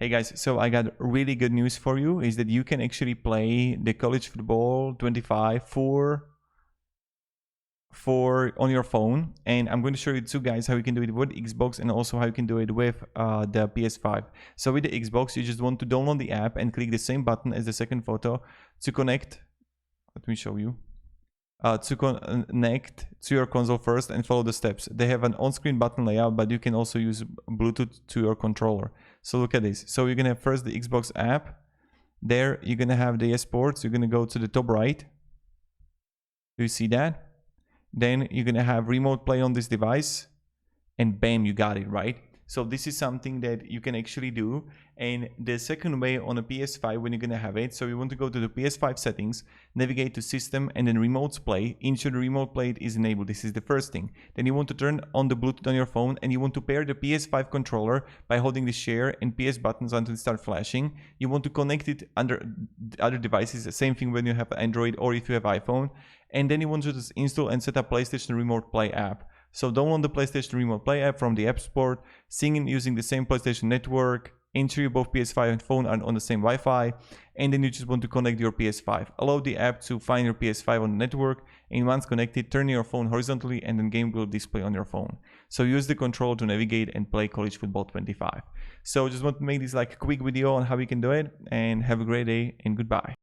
Hey guys, so I got really good news for you is that you can actually play the college football 25 for on your phone, and I'm going to show you two guys how you can do it with Xbox and also how you can do it with the PS5. So with the Xbox, you just want to download the app and click the same button as the second photo to connect. Let me show you. To connect to your console first and follow the steps. They have an on-screen button layout, but you can also use Bluetooth to your controller. So look at this. So you're gonna have first the Xbox app. There you're gonna have the esports. You're gonna go to the top right. Do you see that? Then you're gonna have remote play on this device, and bam, you got it, right? So this is something that you can actually do. And the second way on a PS5 when you're gonna have it, so you want to go to the PS5 settings, navigate to system, and then remote play. Ensure the remote play is enabled. This is the first thing. Then you want to turn on the Bluetooth on your phone, and you want to pair the PS5 controller by holding the share and PS buttons until it starts flashing. You want to connect it under other devices, the same thing when you have Android or if you have iPhone. And then you want to just install and set up PlayStation Remote Play app. So download the PlayStation Remote Play app from the App Store, sing using the same PlayStation network, ensure both PS5 and phone are on the same Wi-Fi, and then you just want to connect your PS5. Allow the app to find your PS5 on the network, and once connected, turn your phone horizontally and then game will display on your phone. So use the controller to navigate and play College Football 25. So just want to make this like a quick video on how you can do it, and have a great day and goodbye.